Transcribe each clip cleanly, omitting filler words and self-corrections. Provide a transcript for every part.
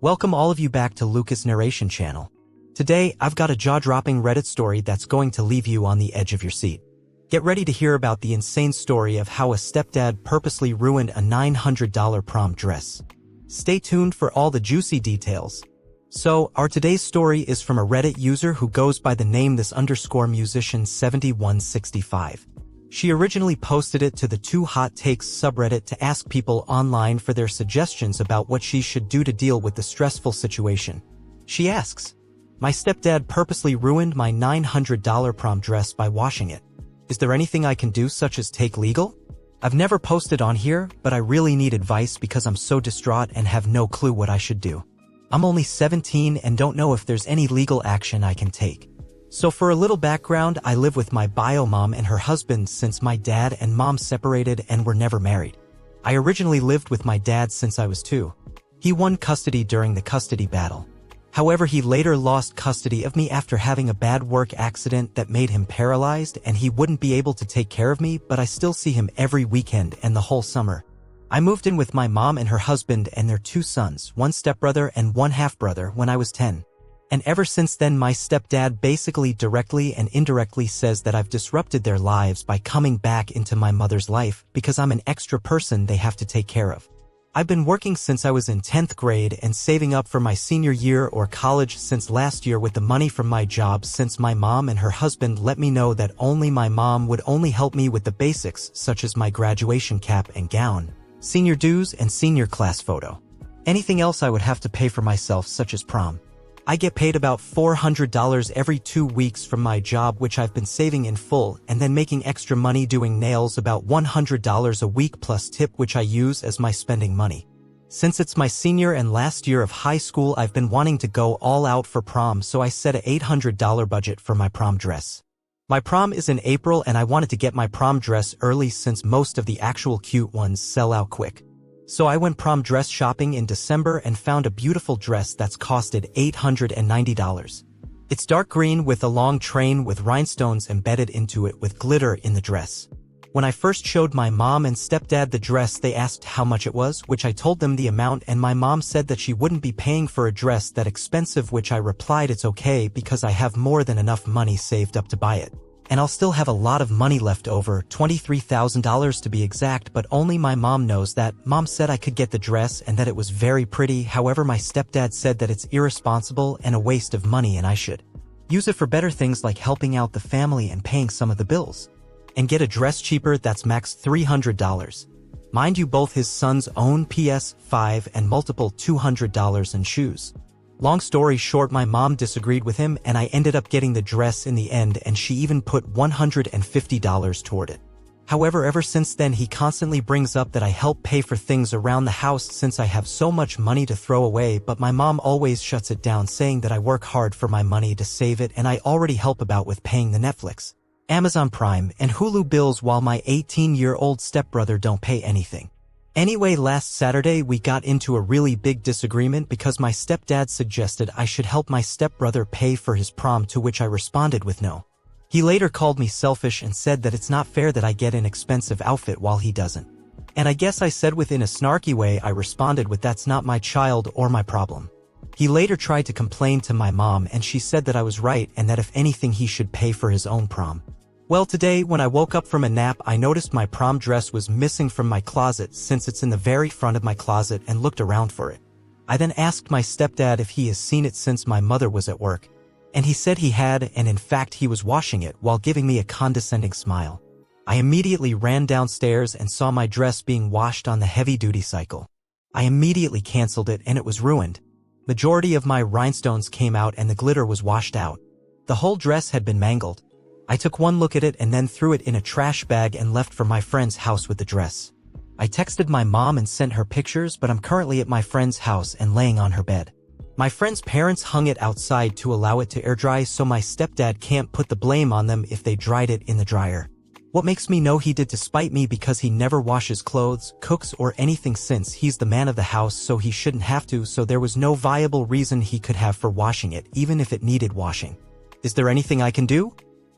Welcome all of you back to Lucas Narration channel. Today, I've got a jaw-dropping Reddit story that's going to leave you on the edge of your seat. Get ready to hear about the insane story of how a stepdad purposely ruined a $900 prom dress. Stay tuned for all the juicy details. So, our today's story is from a Reddit user who goes by the name this_musician7165. She originally posted it to the Two Hot Takes subreddit to ask people online for their suggestions about what she should do to deal with the stressful situation. She asks, "My stepdad purposely ruined my $900 prom dress by washing it. Is there anything I can do, such as take legal? I've never posted on here, but I really need advice because I'm so distraught and have no clue what I should do. I'm only 17 and don't know if there's any legal action I can take." So for a little background, I live with my bio mom and her husband since my dad and mom separated and were never married. I originally lived with my dad since I was 2. He won custody during the custody battle. However, he later lost custody of me after having a bad work accident that made him paralyzed, and he wouldn't be able to take care of me, but I still see him every weekend and the whole summer. I moved in with my mom and her husband and their 2 sons, 1 stepbrother and 1 half-brother, when I was 10. And ever since then, my stepdad basically directly and indirectly says that I've disrupted their lives by coming back into my mother's life because I'm an extra person they have to take care of. I've been working since I was in 10th grade and saving up for my senior year or college since last year with the money from my job, since my mom and her husband let me know that only my mom would only help me with the basics such as my graduation cap and gown, senior dues and senior class photo. Anything else I would have to pay for myself, such as prom. I get paid about $400 every 2 weeks from my job, which I've been saving in full, and then making extra money doing nails, about $100 a week plus tip, which I use as my spending money. Since it's my senior and last year of high school, I've been wanting to go all out for prom, so I set a $800 budget for my prom dress. My prom is in April and I wanted to get my prom dress early since most of the actual cute ones sell out quick. So I went prom dress shopping in December and found a beautiful dress that's costed $890. It's dark green with a long train with rhinestones embedded into it with glitter in the dress. When I first showed my mom and stepdad the dress, they asked how much it was, which I told them the amount, and my mom said that she wouldn't be paying for a dress that expensive, which I replied it's okay because I have more than enough money saved up to buy it. And I'll still have a lot of money left over, $23,000 to be exact, but only my mom knows that. Mom said I could get the dress and that it was very pretty. However, my stepdad said that it's irresponsible and a waste of money and I should use it for better things like helping out the family and paying some of the bills. And get a dress cheaper that's max $300. Mind you, both his sons own PS5 and multiple $200 in shoes. Long story short, my mom disagreed with him and I ended up getting the dress in the end, and she even put $150 toward it. However, ever since then he constantly brings up that I help pay for things around the house since I have so much money to throw away, but my mom always shuts it down, saying that I work hard for my money to save it and I already help about with paying the Netflix, Amazon Prime, and Hulu bills while my 18-year-old stepbrother don't pay anything. Anyway, last Saturday we got into a really big disagreement because my stepdad suggested I should help my stepbrother pay for his prom, to which I responded with no. He later called me selfish and said that it's not fair that I get an expensive outfit while he doesn't. And I guess I said within a snarky way, I responded with, "That's not my child or my problem." He later tried to complain to my mom and she said that I was right and that if anything he should pay for his own prom. Well, today when I woke up from a nap, I noticed my prom dress was missing from my closet since it's in the very front of my closet, and looked around for it. I then asked my stepdad if he has seen it since my mother was at work, and he said he had, and in fact he was washing it while giving me a condescending smile. I immediately ran downstairs and saw my dress being washed on the heavy-duty cycle. I immediately canceled it and it was ruined. Majority of my rhinestones came out and the glitter was washed out. The whole dress had been mangled. I took one look at it and then threw it in a trash bag and left for my friend's house with the dress. I texted my mom and sent her pictures, but I'm currently at my friend's house and laying on her bed. My friend's parents hung it outside to allow it to air dry, so my stepdad can't put the blame on them if they dried it in the dryer. What makes me know he did to spite me, because he never washes clothes, cooks or anything since he's the man of the house, so he shouldn't have to, so there was no viable reason he could have for washing it, even if it needed washing. Is there anything I can do?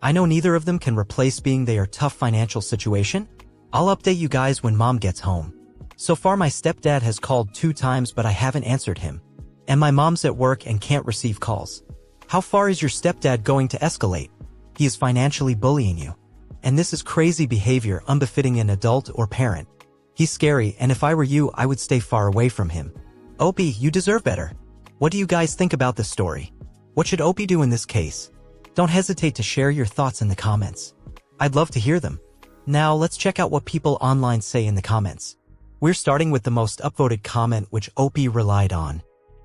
I know neither of them can replace being their tough financial situation. I'll update you guys when mom gets home. So far my stepdad has called 2 times but I haven't answered him. And my mom's at work and can't receive calls. How far is your stepdad going to escalate? He is financially bullying you. And this is crazy behavior unbefitting an adult or parent. He's scary, and if I were you, I would stay far away from him. Opie, you deserve better. What do you guys think about this story? What should Opie do in this case? Don't hesitate to share your thoughts in the comments. I'd love to hear them. Now let's check out what people online say in the comments. We're starting with the most upvoted comment which Opie relied on.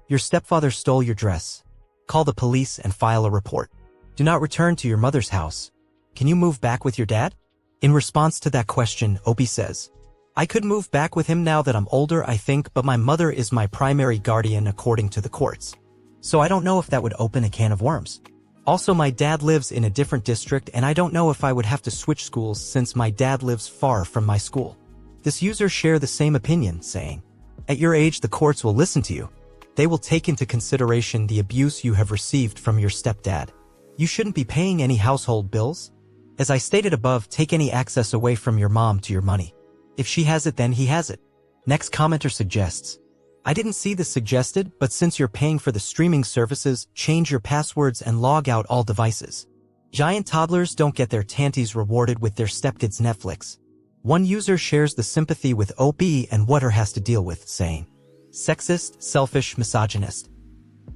Your stepfather stole your dress. Call the police and file a report. Do not return to your mother's house. Can you move back with your dad? In response to that question, Opie says, I could move back with him now that I'm older, I think, but my mother is my primary guardian according to the courts. So I don't know if that would open a can of worms. Also, my dad lives in a different district and I don't know if I would have to switch schools since my dad lives far from my school. This user shared the same opinion, saying, at your age, the courts will listen to you. They will take into consideration the abuse you have received from your stepdad. You shouldn't be paying any household bills. As I stated above, take any access away from your mom to your money. If she has it, then he has it. Next commenter suggests, I didn't see this suggested, but since you're paying for the streaming services, change your passwords and log out all devices. Giant toddlers don't get their tanties rewarded with their stepkids' Netflix. One user shares the sympathy with OP and what her has to deal with, saying, sexist, selfish, misogynist.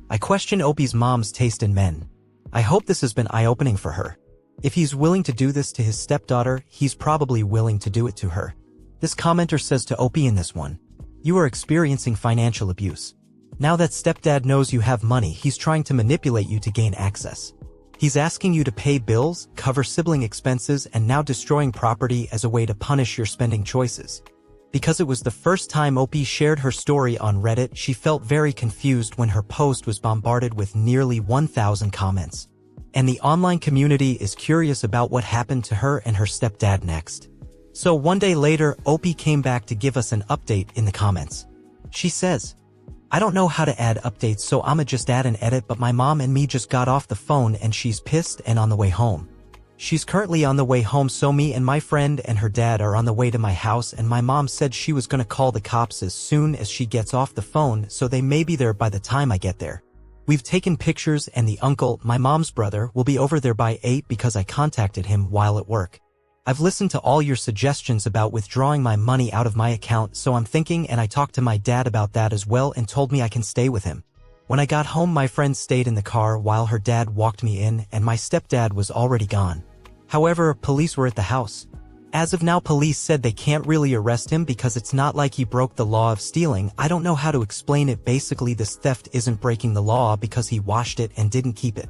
I question Opie's mom's taste in men. I hope this has been eye-opening for her. If he's willing to do this to his stepdaughter, he's probably willing to do it to her. This commenter says to Opie in this one, you are experiencing financial abuse. Now that stepdad knows you have money, he's trying to manipulate you to gain access. He's asking you to pay bills, cover sibling expenses, and now destroying property as a way to punish your spending choices. Because it was the first time Opie shared her story on Reddit, she felt very confused when her post was bombarded with nearly 1,000 comments. And the online community is curious about what happened to her and her stepdad next. So one day later, Opie came back to give us an update in the comments. She says, I don't know how to add updates, so I'ma just add an edit, but my mom and me just got off the phone and she's pissed and on the way home. She's currently on the way home, so me and my friend and her dad are on the way to my house, and my mom said she was gonna call the cops as soon as she gets off the phone, so they may be there by the time I get there. We've taken pictures and the uncle, my mom's brother, will be over there by 8 because I contacted him while at work. I've listened to all your suggestions about withdrawing my money out of my account, so I'm thinking, and I talked to my dad about that as well and told me I can stay with him. When I got home, my friend stayed in the car while her dad walked me in, and my stepdad was already gone. However, police were at the house. As of now, police said they can't really arrest him because it's not like he broke the law of stealing. I don't know how to explain it. Basically, this theft isn't breaking the law because he washed it and didn't keep it.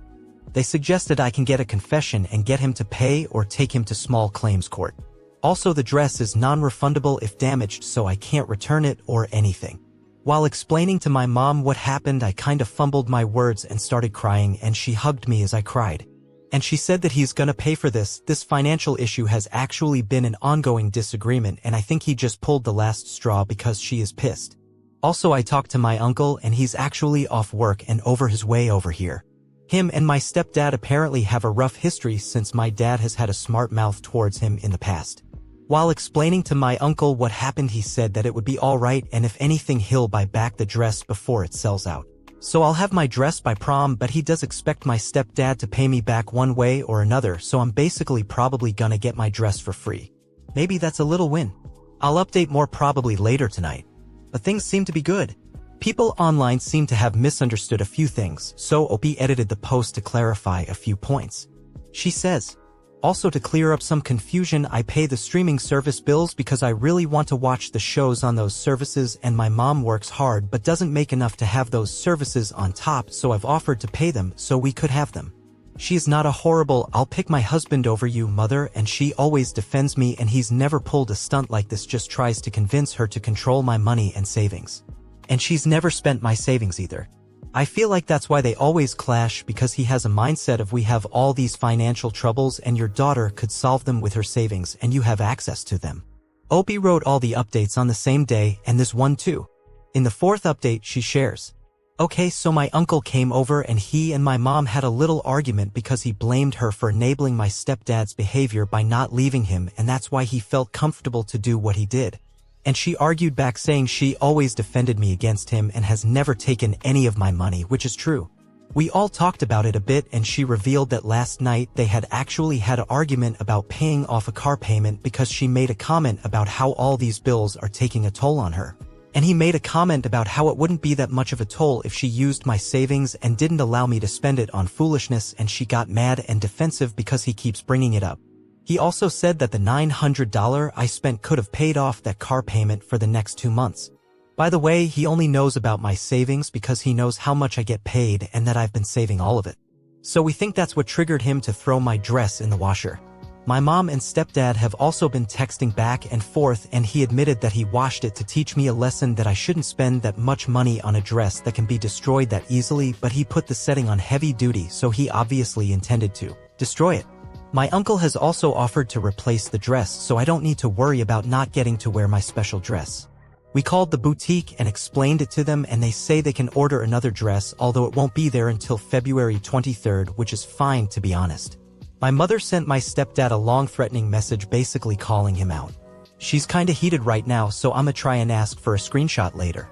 They suggested I can get a confession and get him to pay or take him to small claims court. Also, the dress is non-refundable if damaged, so I can't return it or anything. While explaining to my mom what happened, I kind of fumbled my words and started crying, and she hugged me as I cried. And she said that he's gonna pay for this. This financial issue has actually been an ongoing disagreement, and I think he just pulled the last straw because she is pissed. Also, I talked to my uncle, and he's actually off work and over his way over here. Him and my stepdad apparently have a rough history since my dad has had a smart mouth towards him in the past. While explaining to my uncle what happened, he said that it would be alright, and if anything he'll buy back the dress before it sells out. So I'll have my dress by prom, but he does expect my stepdad to pay me back one way or another, so I'm basically probably gonna get my dress for free. Maybe that's a little win. I'll update more probably later tonight. But things seem to be good. People online seem to have misunderstood a few things, so Opie edited the post to clarify a few points. She says, also to clear up some confusion, I pay the streaming service bills because I really want to watch the shows on those services, and my mom works hard but doesn't make enough to have those services on top, so I've offered to pay them so we could have them. She is not a horrible I'll pick my husband over you mother, and she always defends me, and he's never pulled a stunt like this, just tries to convince her to control my money and savings. And she's never spent my savings either. I feel like that's why they always clash, because he has a mindset of we have all these financial troubles and your daughter could solve them with her savings and you have access to them. Opie wrote all the updates on the same day, and this one too. In the 4th update, she shares, okay, so my uncle came over and he and my mom had a little argument because he blamed her for enabling my stepdad's behavior by not leaving him, and that's why he felt comfortable to do what he did. And she argued back saying she always defended me against him and has never taken any of my money, which is true. We all talked about it a bit and she revealed that last night they had actually had an argument about paying off a car payment because she made a comment about how all these bills are taking a toll on her. And he made a comment about how it wouldn't be that much of a toll if she used my savings and didn't allow me to spend it on foolishness, and she got mad and defensive because he keeps bringing it up. He also said that the $900 I spent could have paid off that car payment for the next 2 months. By the way, he only knows about my savings because he knows how much I get paid and that I've been saving all of it. So we think that's what triggered him to throw my dress in the washer. My mom and stepdad have also been texting back and forth, and he admitted that he washed it to teach me a lesson that I shouldn't spend that much money on a dress that can be destroyed that easily, but he put the setting on heavy duty, so he obviously intended to destroy it. My uncle has also offered to replace the dress so I don't need to worry about not getting to wear my special dress. We called the boutique and explained it to them, and they say they can order another dress, although it won't be there until February 23rd, which is fine to be honest. My mother sent my stepdad a long threatening message basically calling him out. She's kinda heated right now, so I'ma try and ask for a screenshot later.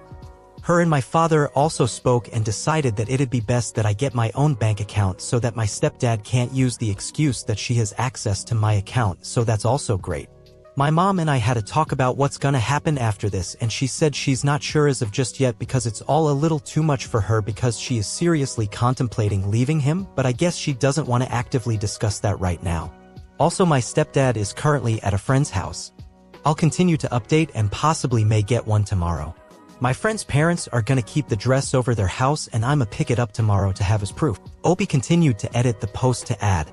Her and my father also spoke and decided that it'd be best that I get my own bank account so that my stepdad can't use the excuse that she has access to my account, so that's also great. My mom and I had a talk about what's gonna happen after this, and she said she's not sure as of just yet because it's all a little too much for her because she is seriously contemplating leaving him, but I guess she doesn't want to actively discuss that right now. Also, my stepdad is currently at a friend's house. I'll continue to update and possibly may get one tomorrow. My friend's parents are gonna keep the dress over their house and I'ma pick it up tomorrow to have as proof. Opie continued to edit the post to add,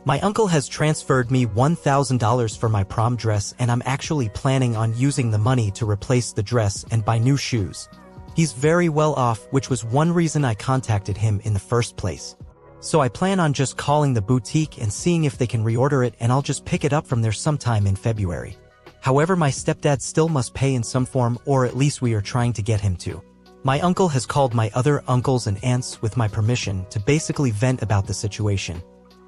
my uncle has transferred me $1,000 for my prom dress and I'm actually planning on using the money to replace the dress and buy new shoes. He's very well off, which was one reason I contacted him in the first place. So I plan on just calling the boutique and seeing if they can reorder it, and I'll just pick it up from there sometime in February. However, my stepdad still must pay in some form, or at least we are trying to get him to. My uncle has called my other uncles and aunts with my permission to basically vent about the situation.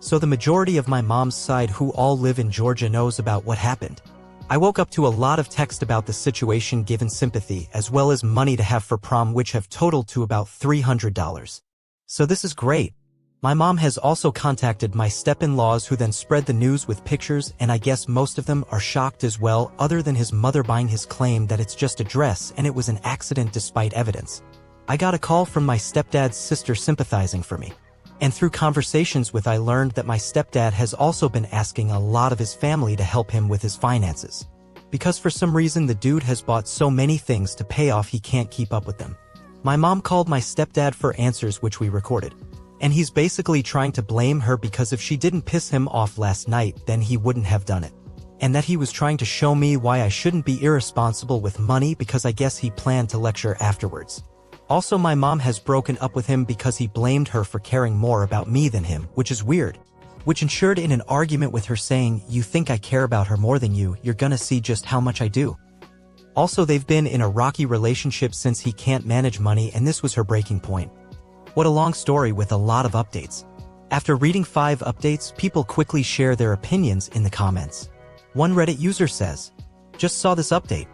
So the majority of my mom's side, who all live in Georgia, knows about what happened. I woke up to a lot of text about the situation, given sympathy as well as money to have for prom, which have totaled to about $300. So this is great. My mom has also contacted my step-in-laws, who then spread the news with pictures, and I guess most of them are shocked as well, other than his mother buying his claim that it's just a dress and it was an accident despite evidence. I got a call from my stepdad's sister sympathizing for me. And through conversations with I learned that my stepdad has also been asking a lot of his family to help him with his finances. Because for some reason the dude has bought so many things to pay off he can't keep up with them. My mom called my stepdad for answers, which we recorded. And he's basically trying to blame her because if she didn't piss him off last night, then he wouldn't have done it. And that he was trying to show me why I shouldn't be irresponsible with money because I guess he planned to lecture afterwards. Also, my mom has broken up with him because he blamed her for caring more about me than him, which is weird. Which ensured in an argument with her saying, "You think I care about her more than you, you're gonna see just how much I do." Also, they've been in a rocky relationship since he can't manage money, and this was her breaking point. What a long story with a lot of updates. After reading 5 updates, people quickly share their opinions in the comments. One Reddit user says, "Just saw this update.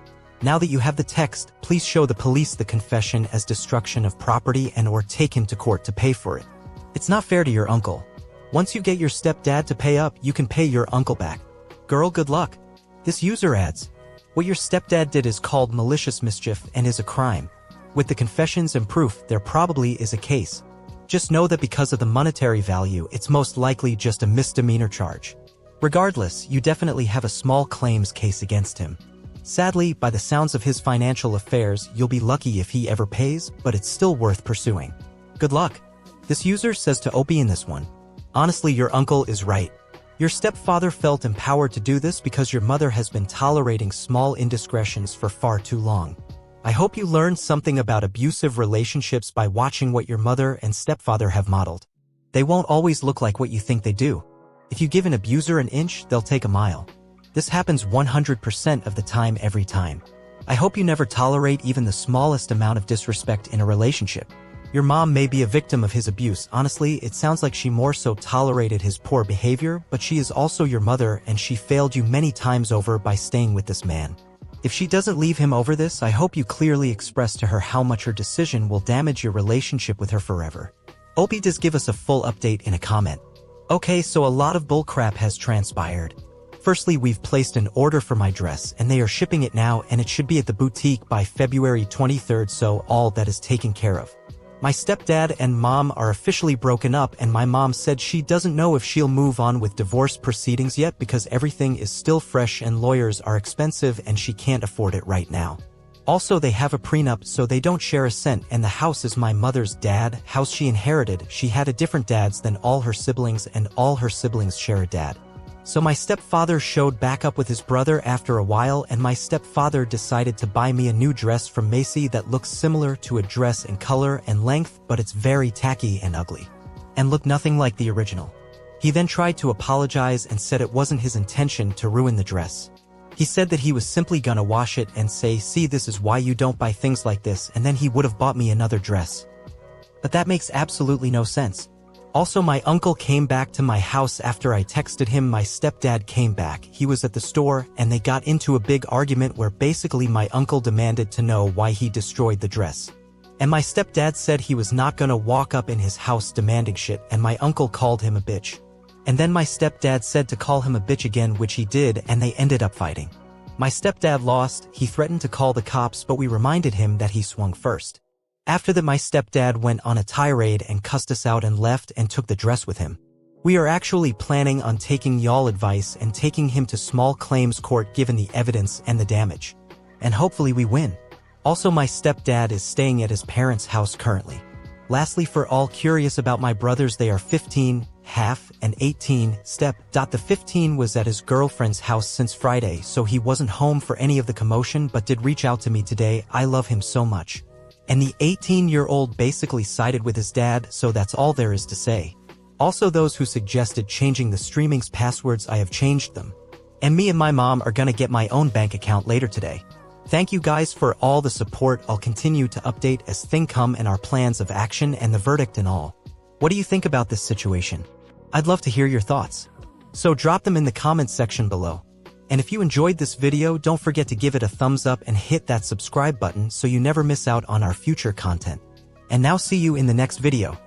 Now that you have the text, please show the police the confession as destruction of property and or take him to court to pay for it. It's not fair to your uncle. Once you get your stepdad to pay up, you can pay your uncle back. Girl, good luck." This user adds, "What your stepdad did is called malicious mischief and is a crime. With the confessions and proof, there probably is a case. Just know that because of the monetary value, it's most likely just a misdemeanor charge. Regardless, you definitely have a small claims case against him. Sadly, by the sounds of his financial affairs, you'll be lucky if he ever pays, but it's still worth pursuing. Good luck." This user says to Opie in this one, "Honestly, your uncle is right. Your stepfather felt empowered to do this because your mother has been tolerating small indiscretions for far too long. I hope you learned something about abusive relationships by watching what your mother and stepfather have modeled. They won't always look like what you think they do. If you give an abuser an inch, they'll take a mile. This happens 100% of the time, every time. I hope you never tolerate even the smallest amount of disrespect in a relationship. Your mom may be a victim of his abuse. Honestly, it sounds like she more so tolerated his poor behavior, but she is also your mother and she failed you many times over by staying with this man. If she doesn't leave him over this, I hope you clearly express to her how much her decision will damage your relationship with her forever. Opie does give us a full update in a comment. Okay, so a lot of bullcrap has transpired. Firstly, we've placed an order for my dress and they are shipping it now and it should be at the boutique by February 23rd, so all that is taken care of. My stepdad and mom are officially broken up and my mom said she doesn't know if she'll move on with divorce proceedings yet because everything is still fresh and lawyers are expensive and she can't afford it right now. Also, they have a prenup so they don't share a cent and the house is my mother's house she inherited. She had a different dads than all her siblings and all her siblings share a dad. So my stepfather showed back up with his brother after a while and my stepfather decided to buy me a new dress from Macy that looks similar to a dress in color and length, but it's very tacky and ugly. And look nothing like the original. He then tried to apologize and said it wasn't his intention to ruin the dress. He said that he was simply gonna wash it and say, see, this is why you don't buy things like this, and then he would have bought me another dress. But that makes absolutely no sense. Also, my uncle came back to my house after I texted him. My stepdad came back. He was at the store and they got into a big argument where basically my uncle demanded to know why he destroyed the dress. And my stepdad said he was not gonna walk up in his house demanding shit and my uncle called him a bitch. And then my stepdad said to call him a bitch again, which he did, and they ended up fighting. My stepdad lost. He threatened to call the cops, but we reminded him that he swung first. After that, my stepdad went on a tirade and cussed us out and left and took the dress with him. We are actually planning on taking y'all advice and taking him to small claims court given the evidence and the damage. And hopefully we win. Also, my stepdad is staying at his parents' house currently. Lastly, for all curious about my brothers, they are 15, half, and 18, The 15 was at his girlfriend's house since Friday, so he wasn't home for any of the commotion but did reach out to me today. I love him so much. And the 18-year-old basically sided with his dad, so that's all there is to say. Also, those who suggested changing the streaming's passwords, I have changed them. And me and my mom are gonna get my own bank account later today. Thank you guys for all the support. I'll continue to update as things come and our plans of action and the verdict and all. What do you think about this situation? I'd love to hear your thoughts. So drop them in the comments section below. And if you enjoyed this video, don't forget to give it a thumbs up and hit that subscribe button so you never miss out on our future content. And now see you in the next video.